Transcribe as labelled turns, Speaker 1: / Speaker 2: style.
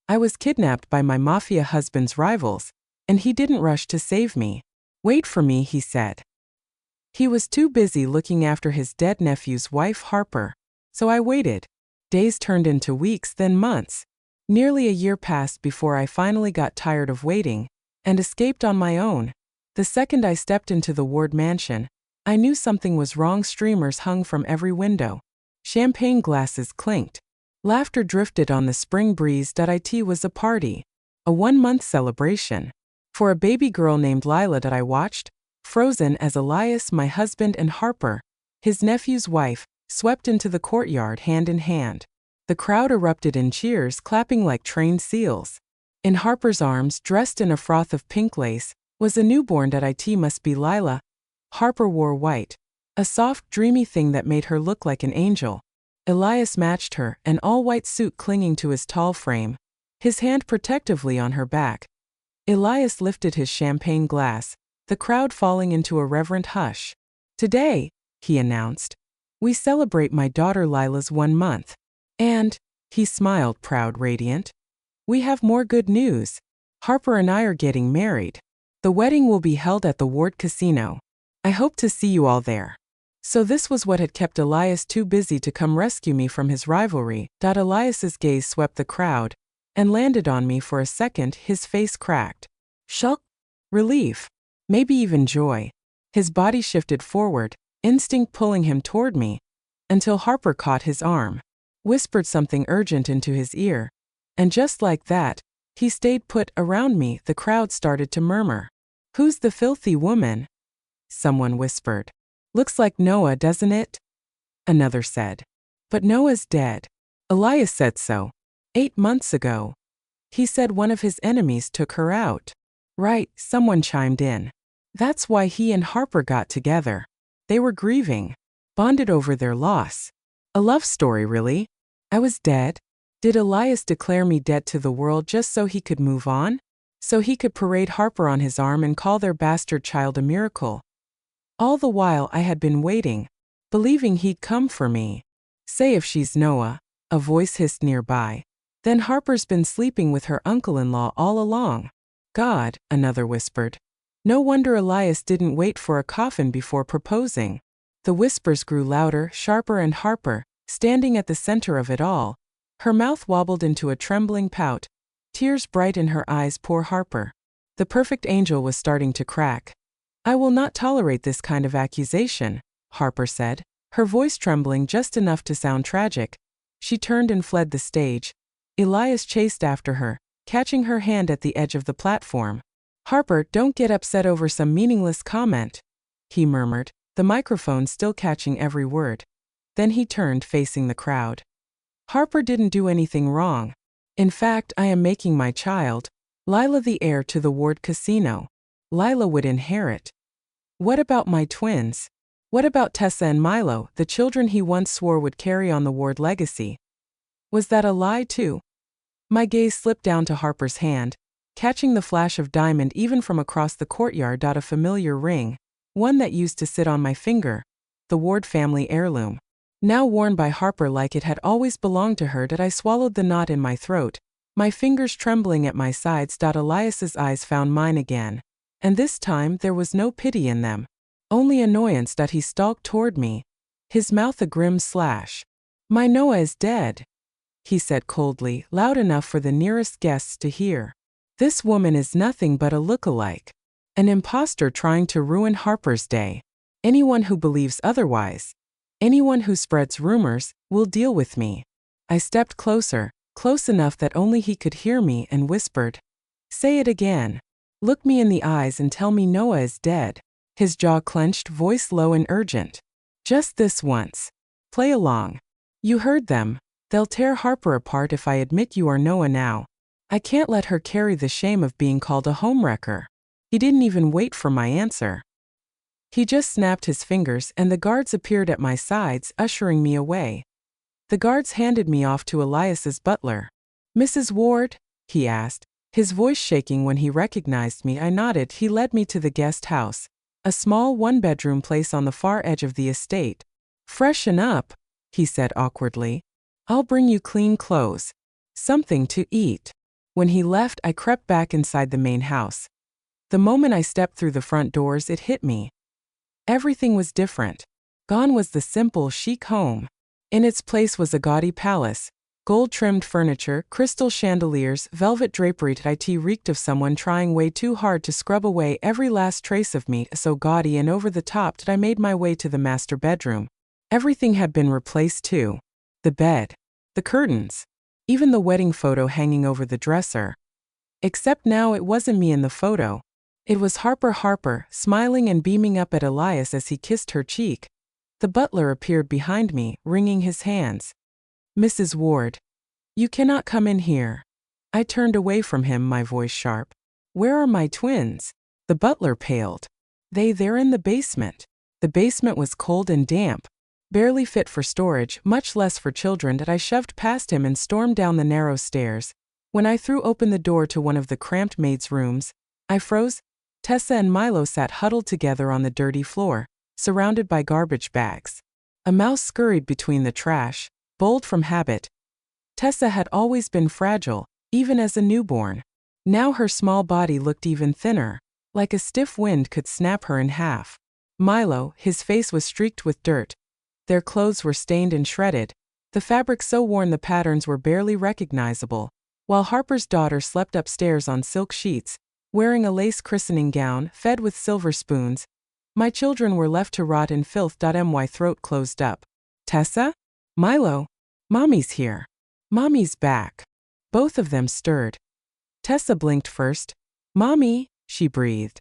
Speaker 1: I was kidnapped by my mafia husband's rivals, and he didn't rush to save me. Wait for me, he said. He was too busy looking after his dead nephew's wife, Harper. So I waited. Days turned into weeks, then months. Nearly a year passed before I finally got tired of waiting and escaped on my own. The second I stepped into the Ward mansion, I knew something was wrong. Streamers hung from every window. Champagne glasses clinked. Laughter drifted on the spring breeze. It was a party. A 1-month celebration. For a baby girl named Lila that I watched, frozen as Elias, my husband, and Harper, his nephew's wife, swept into the courtyard hand in hand. The crowd erupted in cheers, clapping like trained seals. In Harper's arms, dressed in a froth of pink lace, was a newborn. It must be Lila. Harper wore white, a soft, dreamy thing that made her look like an angel. Elias matched her, an all-white suit clinging to his tall frame, his hand protectively on her back. Elias lifted his champagne glass, the crowd falling into a reverent hush. Today, he announced, we celebrate my daughter Lila's 1 month. And, he smiled, proud, radiant, we have more good news. Harper and I are getting married. The wedding will be held at the Ward Casino. I hope to see you all there. So this was what had kept Elias too busy to come rescue me from his rivalry. Elias's gaze swept the crowd and landed on me for a second. His face cracked. Shock, relief, maybe even joy. His body shifted forward, instinct pulling him toward me, until Harper caught his arm, whispered something urgent into his ear, and just like that, he stayed put. Around me, the crowd started to murmur. Who's the filthy woman? Someone whispered. Looks like Noah, doesn't it? Another said. But Noah's dead. Elias said so. 8 months ago. He said one of his enemies took her out. Right, someone chimed in. That's why he and Harper got together. They were grieving, bonded over their loss. A love story, really. I was dead. Did Elias declare me dead to the world just so he could move on? So he could parade Harper on his arm and call their bastard child a miracle? All the while I had been waiting, believing he'd come for me. Say if she's Noah, a voice hissed nearby. Then Harper's been sleeping with her uncle-in-law all along. God, another whispered. No wonder Elias didn't wait for a coffin before proposing. The whispers grew louder, sharper, and Harper, standing at the center of it all, her mouth wobbled into a trembling pout, tears bright in her eyes. Poor Harper. The perfect angel was starting to crack. I will not tolerate this kind of accusation, Harper said, her voice trembling just enough to sound tragic. She turned and fled the stage. Elias chased after her, catching her hand at the edge of the platform. Harper, don't get upset over some meaningless comment, he murmured, the microphone still catching every word. Then he turned, facing the crowd. Harper didn't do anything wrong. In fact, I am making my child, Lila, the heir to the Ward Casino. Lila would inherit. What about my twins? What about Tessa and Milo, the children he once swore would carry on the Ward legacy? Was that a lie too? My gaze slipped down to Harper's hand, catching the flash of diamond even from across the courtyard. A familiar ring, one that used to sit on my finger, the Ward family heirloom, now worn by Harper like it had always belonged to her. I swallowed the knot in my throat, my fingers trembling at my sides. Elias's eyes found mine again, and this time there was no pity in them, only annoyance. He stalked toward me, his mouth a grim slash. My Noah is dead, he said coldly, loud enough for the nearest guests to hear. This woman is nothing but a look-alike, an imposter trying to ruin Harper's day. Anyone who believes otherwise, anyone who spreads rumors, will deal with me. I stepped closer, close enough that only he could hear me, and whispered, say it again. Look me in the eyes and tell me Noah is dead. His jaw clenched, voice low and urgent. Just this once. Play along. You heard them. They'll tear Harper apart if I admit you are Noah now. I can't let her carry the shame of being called a homewrecker. He didn't even wait for my answer. He just snapped his fingers and the guards appeared at my sides, ushering me away. The guards handed me off to Elias's butler. Mrs. Ward? He asked, his voice shaking when he recognized me. I nodded. He led me to the guest house, a small one-bedroom place on the far edge of the estate. Freshen up, he said awkwardly. I'll bring you clean clothes. Something to eat. When he left, I crept back inside the main house. The moment I stepped through the front doors, it hit me. Everything was different. Gone was the simple, chic home. In its place was a gaudy palace. Gold-trimmed furniture, crystal chandeliers, velvet drapery. It reeked of someone trying way too hard to scrub away every last trace of me. So gaudy and over the top that I made my way to the master bedroom. Everything had been replaced too. The bed, the curtains, even the wedding photo hanging over the dresser. Except now it wasn't me in the photo. It was Harper, smiling and beaming up at Elias as he kissed her cheek. The butler appeared behind me, wringing his hands. "Mrs. Ward, you cannot come in here." I turned away from him, my voice sharp. "Where are my twins?" The butler paled. They're in the basement." The basement was cold and damp, barely fit for storage, much less for children. That I shoved past him and stormed down the narrow stairs. When I threw open the door to one of the cramped maids' rooms, I froze. Tessa and Milo sat huddled together on the dirty floor, surrounded by garbage bags. A mouse scurried between the trash, bold from habit. Tessa had always been fragile, even as a newborn. Now her small body looked even thinner, like a stiff wind could snap her in half. Milo, his face was streaked with dirt. Their clothes were stained and shredded, the fabric so worn the patterns were barely recognizable, while Harper's daughter slept upstairs on silk sheets, wearing a lace christening gown fed with silver spoons. My children were left to rot in filth. My throat closed up. "Tessa? Milo? Mommy's here. Mommy's back." Both of them stirred. Tessa blinked first. "Mommy," she breathed.